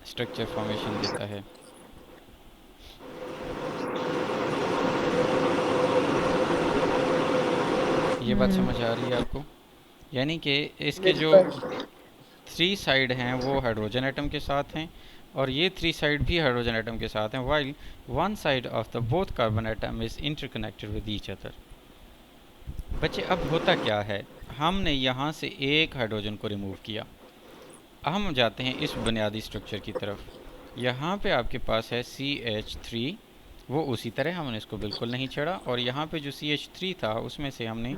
स्ट्रक्चर फॉर्मेशन देता है। ये बात समझ आ रही है आपको? यानी कि इसके जो बिल्कुल। 3 साइड हैं वो हाइड्रोजन एटम के साथ हैं, और ये 3 साइड भी हाइड्रोजन एटम के साथ हैं, while one side of the both carbon atom is interconnected with each other. बच्चे अब होता क्या है, हमने यहाँ से एक हाइड्रोजन को रिमूव किया। हम जाते हैं इस बुनियादी स्ट्रक्चर की तरफ। यहाँ पे आपके पास है CH3, वो उसी तरह हमने इसको बिल्कुल नहीं छेड़ा, और यहाँ पे जो CH3 था उसमें से हमने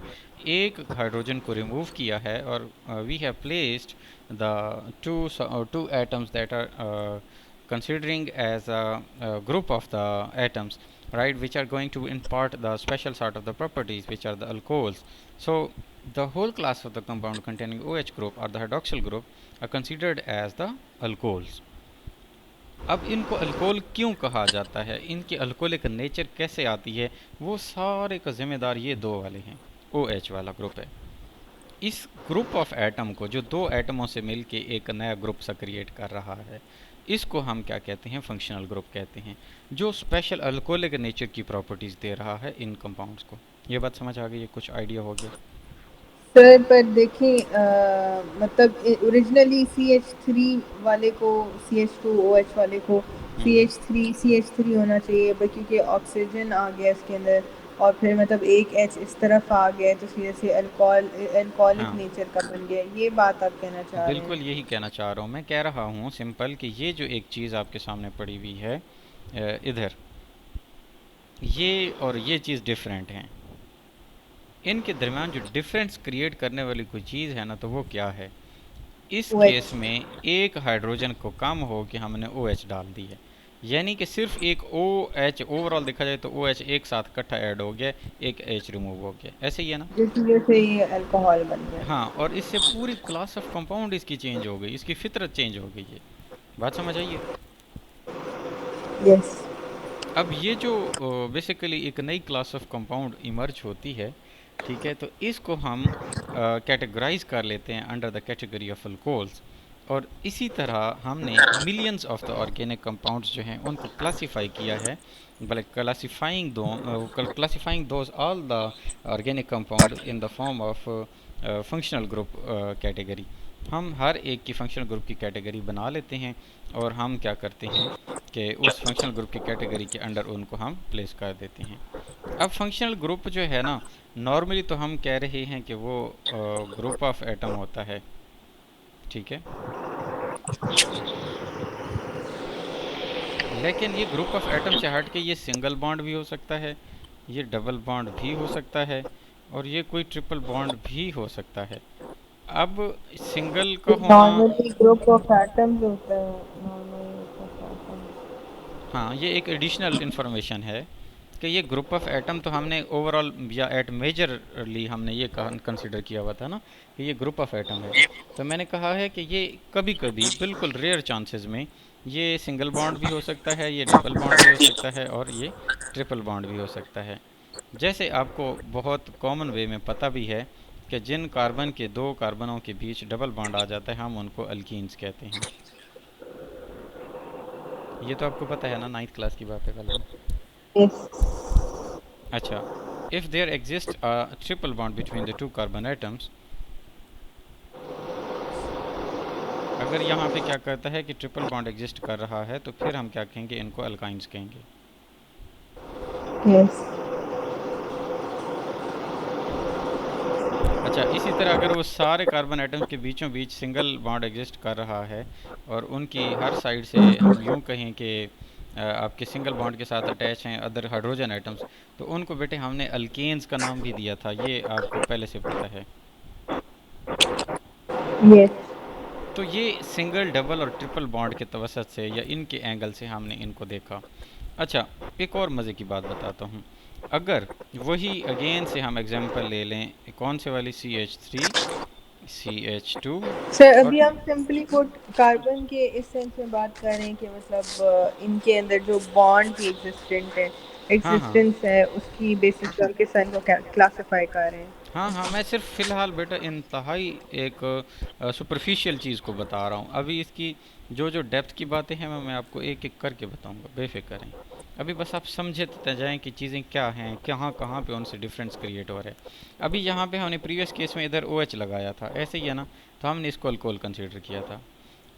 एक हाइड्रोजन को रिमूव किया है, और we have placed the two atoms that are considering as a group of the atoms, right, which are going to impart the special sort of the properties, which are the alcohols. So the whole class of the compound containing OH group or the hydroxyl group are considered as the alcohols. अब इनको अल्कोहल क्यों कहा जाता है, इनकी अल्कोहलिक नेचर कैसे आती है, वो सारे का जिम्मेदार ये दो वाले हैं, OH वाला ग्रुप है। इस ग्रुप ऑफ एटम को, जो दो एटमों से मिलके एक नया ग्रुप सा क्रिएट कर रहा है, इसको हम क्या कहते हैं, फंक्शनल ग्रुप कहते हैं, जो स्पेशल अल्कोहलिक नेचर की प्रॉपर्टीज़ दे रहा है इन कंपाउंड्स को। ये बात समझ आ गई है? कुछ आइडिया हो गया? सर पर देखें, मतलब ओरिजिनली CH3 वाले को CH2OH वाले को हम्म, CH3 होना चाहिए, बट क्योंकि ऑक्सीजन आ गया इसके अंदर और फिर मतलब एक H इस तरफ आ गया तो सीधे से अल्कोहलिक हाँ, नेचर का बन गया। ये बात आप कहना चाह रहे बिल्कुल हैं? यही कहना चाह रहा हूँ। मैं कह रहा हूँ सिंपल कि ये जो एक चीज़ आपके सामने पड़ी हुई है इधर, ये और ये चीज़ डिफरेंट हैं। इनके दरमियान जो डिफरेंस क्रिएट करने वाली कोई चीज़ है ना, तो वो क्या है? इस केस OH। में एक हाइड्रोजन को कम हो के हमने OH डाल दी है, यानी कि सिर्फ एक OH, ओवरऑल देखा जाए तो OH एक साथ इकट्ठा ऐड हो गया, एक H रिमूव हो गया, ऐसे ही है ना? जिस वजह से ये अल्कोहल बन गया। हाँ, और इससे पूरी क्लास ऑफ कंपाउंड इसकी चेंज हो गई, इसकी फितरत चेंज हो गई है। बात समझ आई है? यस। अब ये जो बेसिकली एक नई क्लास ऑफ कंपाउंड इमर्ज होती है, ठीक है, तो इसको हम कैटेगराइज कर लेते हैं under the category of alcohols. और इसी तरह हमने millions of the organic compounds जो हैं उनको क्लासिफाई किया है, बल्कि classifying those all the organic compound in the form of functional group category. हम हर एक की फंक्शनल ग्रुप की कैटेगरी बना लेते हैं, और हम क्या करते हैं कि उस फंक्शनल ग्रुप की कैटेगरी के अंडर उनको हम प्लेस कर देते हैं। अब फंक्शनल ग्रुप जो है ना, नॉर्मली तो हम कह रहे हैं कि वो ग्रुप ऑफ एटम होता है, ठीक है, लेकिन ये ग्रुप ऑफ एटम से हट के ये सिंगल बॉन्ड भी हो सकता है, ये डबल बॉन्ड भी हो सकता है, और ये कोई ट्रिपल बॉन्ड भी हो सकता है। अब सिंगल का होना, नॉर्मली ग्रुप ऑफ एटम्स होता है, नॉर्मल ग्रुप ऑफ एटम्स। हाँ, ये एक एडिशनल इन्फॉर्मेशन है कि ये ग्रुप ऑफ एटम तो हमने ओवरऑल या एट मेजरली हमने ये कंसिडर किया हुआ था ना कि ये ग्रुप ऑफ एटम है। तो मैंने कहा है कि ये कभी कभी बिल्कुल रेयर चांसेस में ये सिंगल बॉन्ड भी हो सकता है, ये डबल बॉन्ड भी हो सकता है, और ये ट्रिपल बॉन्ड भी हो सकता है। जैसे आपको बहुत कॉमन वे में पता भी है कि जिन कार्बन के दो कार्बनों के बीच डबल बॉन्ड आ जाता है हम उनको अल्कीन्स कहते हैं। ये तो आपको पता है ना, 9th क्लास की बात है वाली। यस। अच्छा, if there exists a triple bond between the two carbon atoms, अगर यहाँ पे क्या कहता है कि ट्रिपल बॉन्ड एग्जिस्ट कर रहा है, तो फिर हम क्या कहेंगे, इनको अल्काइंस कहेंगे। यस। अच्छा, इसी तरह अगर वो सारे कार्बन एटम्स के बीचों बीच सिंगल बॉन्ड एग्जिस्ट कर रहा है, और उनकी हर साइड से हम यूं कहें कि आपके सिंगल बॉन्ड के साथ अटैच हैं अदर हाइड्रोजन एटम्स, तो उनको बेटे हमने अल्केन्स का नाम भी दिया था, ये आपको पहले से पता है। यस। तो ये सिंगल, डबल और ट्रिपल बॉन्ड के तवसत से या इनके एंगल से हमने इनको देखा। अच्छा, एक और मज़े की बात बताता हूँ। अगर वही अगेन से हम एग्जांपल ले लें, कौन से वाली, CH3, CH2। सर और अभी हम सिंपली पुट कार्बन के इस सेंस में बात कर रहे हैं कि मतलब इनके अंदर जो बॉन्ड की हाँ हाँ एग्जिस्टेंस है उसकी बेसिस पे उनके सन को क्लासिफाई कर रहे हैं। हाँ हाँ, मैं सिर्फ फ़िलहाल बेटा इंतहाई एक सुपरफिशियल चीज़ को बता रहा हूँ। अभी इसकी जो जो डेप्थ की बातें हैं मैं आपको एक एक करके बताऊँगा, बेफिक्र रहें। अभी बस आप समझते जाएं कि चीज़ें क्या हैं, कहाँ कहाँ पे उनसे डिफरेंस क्रिएट हो रहा है। अभी यहाँ पे हमने प्रीवियस केस में इधर OH लगाया था, ऐसे ही है ना, तो हमने इसको अल्कोहल कंसिडर किया था।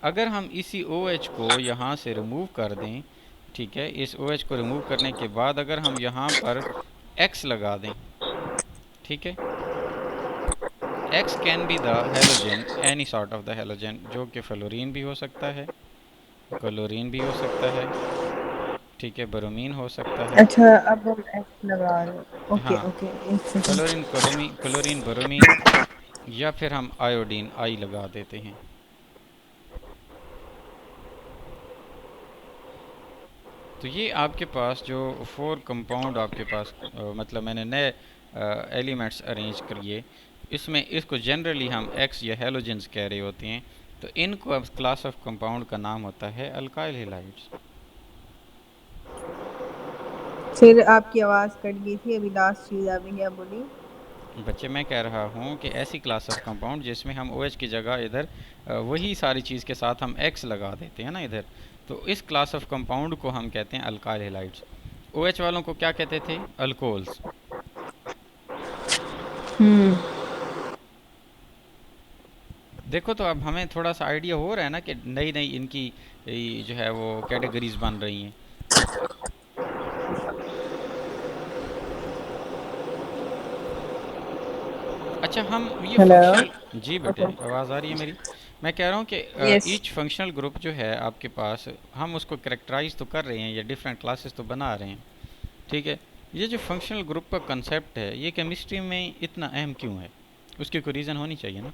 अगर हम इसी OH को यहाँ से रिमूव कर दें, ठीक है, इस OH को रिमूव करने के बाद अगर हम यहाँ पर X लगा दें, ठीक है, X can be the halogen, any sort of the halogen, जो कि फ्लोरीन भी हो सकता है, क्लोरीन भी हो सकता है, ठीक है, ब्रोमीन हो सकता है। अच्छा अब हम एक्स लगा रहे हैं। ओके हाँ, ओके एक सेकंड। क्लोरीन ब्रोमीन, या फिर हम आयोडीन आई लगा देते हैं। तो ये आपके पास जो फोर कंपाउंड आपके पास मतलब मैंने नए एलिमेंट्स अरेंज करिए, इसमें इसको जनरली हम एक्स या हेलोजेंस कह रहे होते हैं। तो इनको अब क्लास ऑफ कंपाउंड का नाम होता है अल्काइल हैलाइड्स। फिर आपकी आवाज़ कट गई थी, अभी लास्ट चीज़ अभी क्या बोली? बच्चे, मैं कह रहा हूँ कि ऐसी क्लास ऑफ कंपाउंड जिसमें हम OH की जगह इधर वही सारी चीज़ के साथ हम X लगा देते हैं ना इधर, तो इस क्लास ऑफ कंपाउंड को हम कहते हैं अल्काइल हैलाइड्स। OH वालों को क्या कहते थे? अल्कोहल्स। हम्म। देखो तो अब हमें थोड़ा सा आइडिया हो रहा है ना कि नई नई इनकी जो है वो कैटेगरीज बन रही हैं। अच्छा, हम ये हेलो। फंक्शनल, जी बेटे ओके। आवाज़ आ रही है मेरी? मैं कह रहा हूँ कि यस। ईच फंक्शनल ग्रुप जो है आपके पास, हम उसको करेक्टराइज तो कर रहे हैं या डिफरेंट क्लासेस तो बना रहे हैं, ठीक है। ये जो फंक्शनल ग्रुप का कंसेप्ट है, ये केमिस्ट्री में इतना अहम क्यों है? उसकी कोई रीज़न होनी चाहिए ना।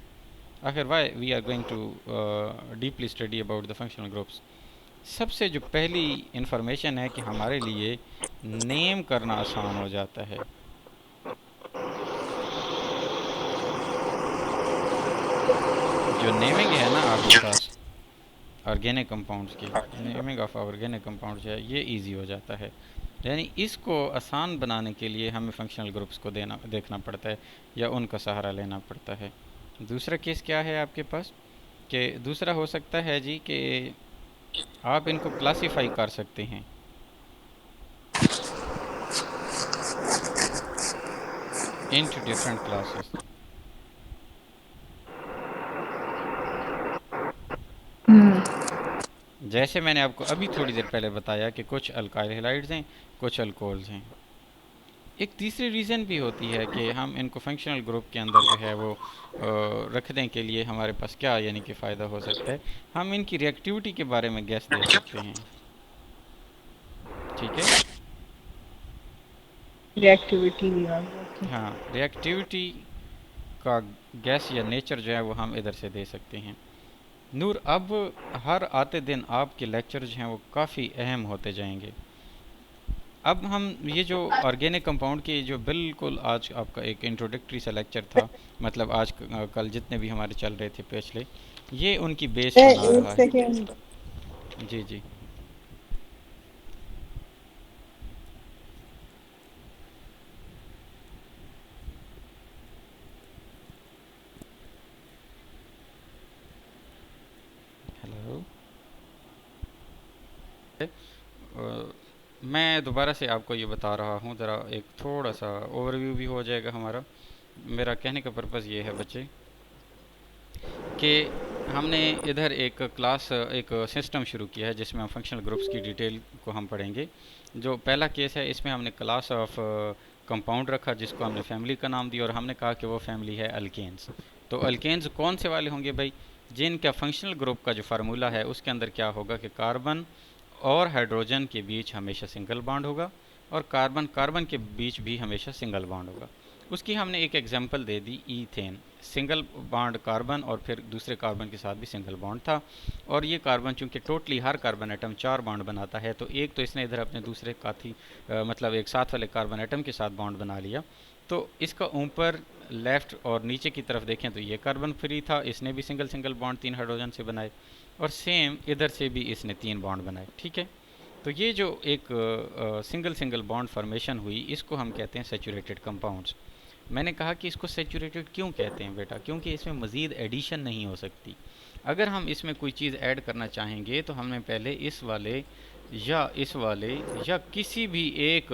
आखिर why we are going to deeply study about the functional groups. सबसे जो पहली इंफॉर्मेशन है कि हमारे लिए नेम करना आसान हो जाता है। जो नेमिंग है ना आपके पास ऑर्गेनिक कंपाउंड्स की, नेमिंग ऑफ ऑर्गेनिक कंपाउंड्स है, ये इजी हो जाता है। यानी इसको आसान बनाने के लिए हमें फंक्शनल ग्रुप्स को देखना पड़ता है या उनका सहारा लेना पड़ता है। दूसरा केस क्या है आपके पास, कि दूसरा हो सकता है जी कि आप इनको क्लासीफाई कर सकते हैं इनटू डिफरेंट क्लासेस। हम्म। जैसे मैंने आपको अभी थोड़ी देर पहले बताया कि कुछ अल्काइल हैलाइड्स हैं, कुछ अल्कोहल्स हैं। एक तीसरी रीज़न भी होती है कि हम इनको फंक्शनल ग्रुप के अंदर जो है वो रखने के लिए हमारे पास क्या यानी कि फ़ायदा हो सकता है, हम इनकी रिएक्टिविटी के बारे में गैस दे सकते हैं, ठीक है। रिएक्टिविटी भी आ गई। ओके। हाँ, रिएक्टिविटी का गैस या नेचर जो है वो हम इधर से दे सकते हैं। नूर, अब हर आते दिन आपके लेक्चर जो हैं वो काफ़ी अहम होते जाएंगे। अब हम ये जो ऑर्गेनिक कंपाउंड की जो बिल्कुल आज आपका एक इंट्रोडक्टरी सा लेक्चर था, मतलब आज कल जितने भी हमारे चल रहे थे पिछले, ये उनकी बेस बना एक रहा है। सेकेंड। जी जी। हेलो। मैं दोबारा से आपको ये बता रहा हूँ, ज़रा एक थोड़ा सा ओवरव्यू भी हो जाएगा हमारा। मेरा कहने का पर्पज़ ये है बच्चे कि हमने इधर एक क्लास, एक सिस्टम शुरू किया है जिसमें हम फंक्शनल ग्रुप्स की डिटेल को हम पढ़ेंगे। जो पहला केस है इसमें हमने क्लास ऑफ कंपाउंड रखा जिसको हमने फैमिली का नाम दिया, और हमने कहा कि वो फैमिली है अल्केन्स। तो अल्केन्स कौन से वाले होंगे भाई? जिनका फंक्शनल ग्रुप का जो फार्मूला है उसके अंदर क्या होगा कि कार्बन और हाइड्रोजन के बीच हमेशा सिंगल बॉन्ड होगा, और कार्बन कार्बन के बीच भी हमेशा सिंगल बॉन्ड होगा। उसकी हमने एक एग्जांपल दे दी, ईथेन। सिंगल बॉन्ड कार्बन और फिर दूसरे कार्बन के साथ भी सिंगल बॉन्ड था। और ये कार्बन चूंकि टोटली हर कार्बन एटम 4 बॉन्ड बनाता है, तो एक तो इसने इधर अपने दूसरे मतलब एक साथ वाले कार्बन एटम के साथ बॉन्ड बना लिया, तो इसका ऊपर लेफ़्ट और नीचे की तरफ देखें तो ये कार्बन फ्री था, इसने भी सिंगल सिंगल बॉन्ड 3 हाइड्रोजन से बनाए, और सेम इधर से भी इसने 3 बॉन्ड बनाए। ठीक है, तो ये जो एक सिंगल सिंगल बॉन्ड फॉर्मेशन हुई, इसको हम कहते हैं सैचुरेटेड कंपाउंड्स। मैंने कहा कि इसको सैचुरेटेड क्यों कहते हैं बेटा, क्योंकि इसमें मज़ीद एडिशन नहीं हो सकती। अगर हम इसमें कोई चीज़ ऐड करना चाहेंगे तो हमें पहले इस वाले या किसी भी एक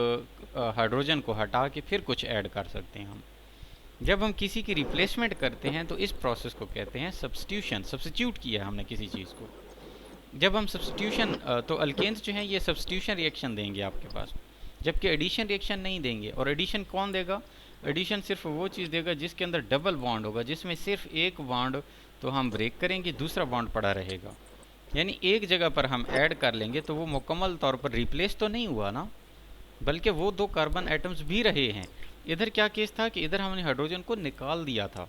हाइड्रोजन को हटा के फिर कुछ ऐड कर सकते हैं हम। जब हम किसी की रिप्लेसमेंट करते हैं तो इस प्रोसेस को कहते हैं सब्स्टिट्यूशन। सब्स्टिट्यूट किया हमने किसी चीज़ को। जब हम सब्स्टिट्यूशन तो अल्केन्स जो हैं ये सब्स्टिट्यूशन रिएक्शन देंगे आपके पास, जबकि एडिशन रिएक्शन नहीं देंगे। और एडिशन कौन देगा? एडिशन सिर्फ वो चीज़ देगा जिसके अंदर डबल बॉन्ड होगा, जिसमें सिर्फ एक बॉन्ड तो हम ब्रेक करेंगे, दूसरा बॉन्ड पड़ा रहेगा। यानी एक जगह पर हम ऐड कर लेंगे तो वो मुकम्मल तौर पर रिप्लेस तो नहीं हुआ ना, बल्कि वो 2 कार्बन एटम्स भी रहे हैं। इधर क्या केस था कि इधर हमने हाइड्रोजन को निकाल दिया था,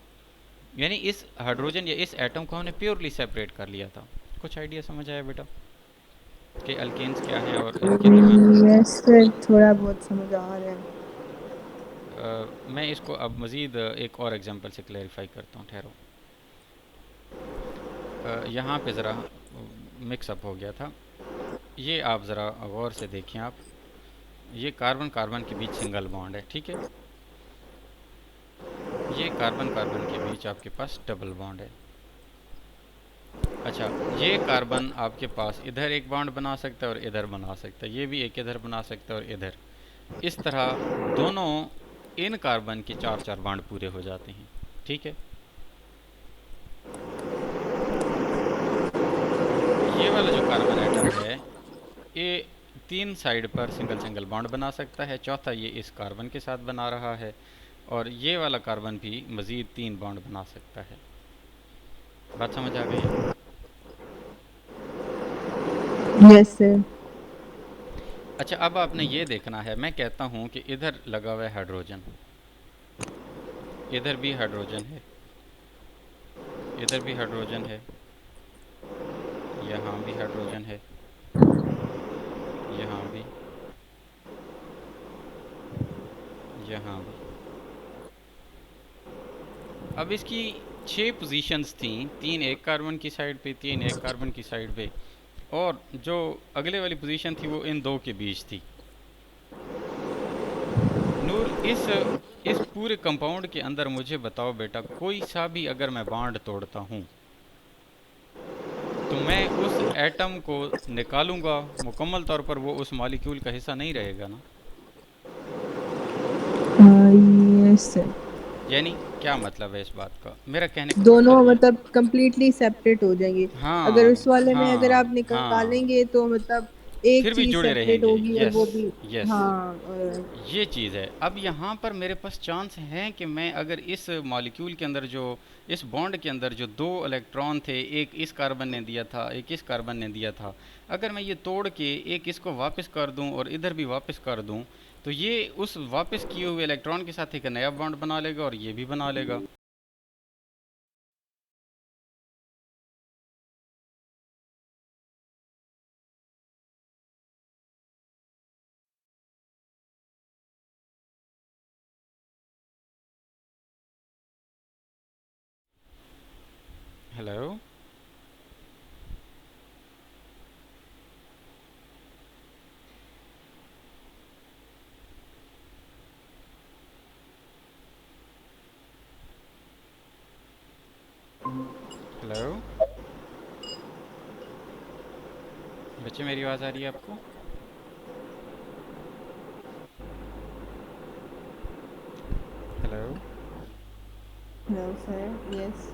यानी इस हाइड्रोजन या इस एटम को हमने प्योरली सेपरेट कर लिया था। कुछ आइडिया समझ आया बेटा कि अल्केन्स क्या हैं और इनके दरमियान? यस सर, थोड़ा बहुत समझ आ रहा है। मैं इसको अब मज़ीद एक और एग्जांपल से क्लैरिफाई करता हूँ, ठहरो। यहाँ पे ज़रा मिक्सअप हो गया था, ये आप ज़रा गौर से देखें। आप ये कार्बन कार्बन के बीच सिंगल बॉन्ड है, ठीक है। ये कार्बन कार्बन के बीच आपके पास डबल बॉन्ड है। अच्छा, ये कार्बन आपके पास इधर एक बॉन्ड बना सकता है और इधर बना सकता है, ये भी एक इधर बना सकता है और इधर। इस तरह दोनों इन कार्बन के 4-4 बॉन्ड पूरे हो जाते हैं, ठीक है। ये वाला जो कार्बन एटम है ये 3 साइड पर सिंगल सिंगल बॉन्ड बना सकता है, चौथा ये इस कार्बन के साथ बना रहा है, और ये वाला कार्बन भी मज़ीद 3 बॉन्ड बना सकता है। बात समझ आ गई? Yes sir. अच्छा, अब आपने ये देखना है, मैं कहता हूँ कि इधर लगा हुआ है हाइड्रोजन, इधर भी हाइड्रोजन है, इधर भी हाइड्रोजन है, यहाँ भी हाइड्रोजन है, यहाँ भी, यहाँ भी। अब इसकी 6 पोजीशंस थी, 3 एक कार्बन की साइड पे, 3 एक कार्बन की साइड पे, और जो अगले वाली पोजीशन थी वो इन 2 के बीच थी। नूर, इस पूरे कंपाउंड के अंदर मुझे बताओ बेटा, कोई सा भी अगर मैं बॉन्ड तोड़ता हूँ तो मैं उस एटम को निकालूंगा, मुकम्मल तौर पर वो उस मॉलिक्यूल का हिस्सा नहीं रहेगा ना। Yes sir. यानी क्या मतलब है इस बात का? मेरा कहने का दोनों मकसद ये, मतलब कंप्लीटली सेपरेट हो जाएंगे। अगर हाँ उस वाले में अगर आप हाँ हाँ, निकालेंगे तो मतलब एक फिर भी चीज जुड़े सेपरेट रहेंगे। होगी और यस वो भी। यस, हाँ ये चीज़ है। अब यहाँ पर मेरे पास चांस है कि मैं अगर इस मॉलिक्यूल के अंदर जो, इस बॉन्ड के अंदर जो 2 इलेक्ट्रॉन थे, एक इस कार्बन ने दिया था, एक इस कार्बन ने दिया था, अगर मैं ये तोड़ के एक इसको वापस कर दूं और इधर भी वापस कर दूं, तो ये उस वापस किए हुए इलेक्ट्रॉन के साथ एक नया बॉन्ड बना लेगा और ये भी बना लेगा। हेलो, हेलो बच्चे, मेरी आवाज़ आ रही है आपको? हेलो। Hello sir. यस।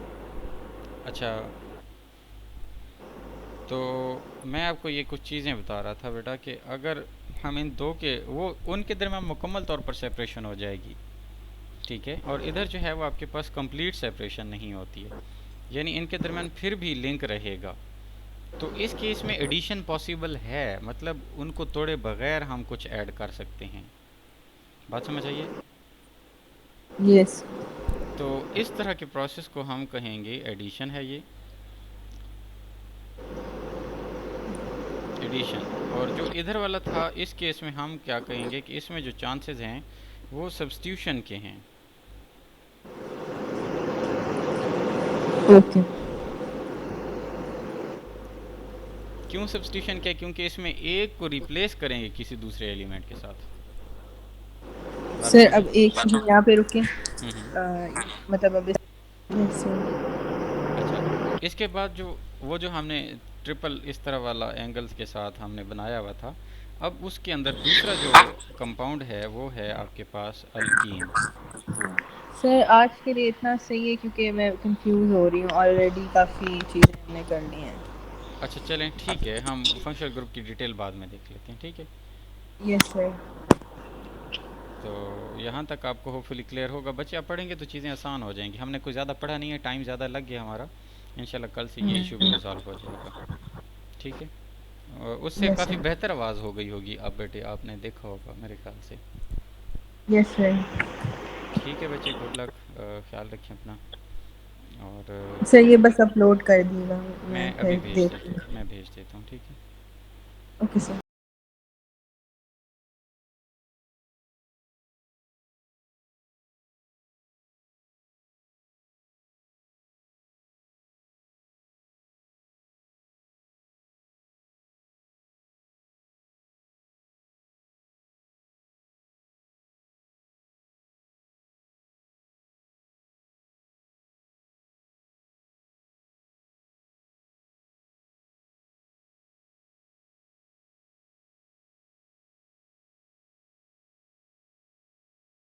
अच्छा, तो मैं आपको ये कुछ चीज़ें बता रहा था बेटा कि अगर हम इन 2 के, वो उनके दरमियान मुकम्मल तौर पर सेपरेशन हो जाएगी, ठीक है, और इधर जो है वो आपके पास कंप्लीट सेपरेशन नहीं होती है, यानी इनके दरमियान फिर भी लिंक रहेगा। तो इस केस में एडिशन पॉसिबल है, मतलब उनको तोड़े बगैर हम कुछ ऐड कर सकते हैं। बात समझ आइए? यस। तो इस तरह के प्रोसेस को हम कहेंगे एडिशन है, ये एडिशन। और जो इधर वाला था, इस केस में हम क्या कहेंगे कि इसमें जो चांसेस हैं वो सब्स्टिट्यूशन के हैं। ओके। क्यों सब्स्टिट्यूशन क्या? क्योंकि इसमें एक को रिप्लेस करेंगे किसी दूसरे एलिमेंट के साथ। बात सर समझे? अब एक सेकंड यहाँ पे रुकें। हम्म। मतलब अब जैसे अच्छा, इसके बाद जो वो जो हमने ट्रिपल इस तरह वाला एंगल्स के साथ हमने बनाया हुआ था, अब उसके अंदर दूसरा जो कंपाउंड है वो है आपके पास अल्कीन। सर आज के लिए इतना सही है क्योंकि मैं कंफ्यूज हो रही हूँ, ऑलरेडी काफ़ी चीज़ें हमने करनी है। अच्छा चलें, ठीक है, हम फंक्शनल ग्रुप की डिटेल बाद में देख लेते हैं, ठीक है। Yes sir. तो यहाँ तक आपको होपफुली क्लियर होगा। बच्चे आप पढ़ेंगे तो चीज़ें आसान हो जाएंगी। हमने कुछ ज़्यादा पढ़ा नहीं है, टाइम ज़्यादा लग गया हमारा। इंशाल्लाह कल से ये इशू भी रिजॉल्व हो जाएगा, ठीक है। और उससे यस काफ़ी सर। बेहतर आवाज़ हो गई होगी अब बेटे, आपने देखा होगा मेरे ख्याल से। Yes sir. ठीक है बच्चे, गुड लक, ख्याल रखें अपना। और सर ये बस अपलोड कर दीजिएगा, मैं मैं अभी फिर भेज देख देता लूँ। मैं भेज देता हूँ, ठीक है। Okay sir.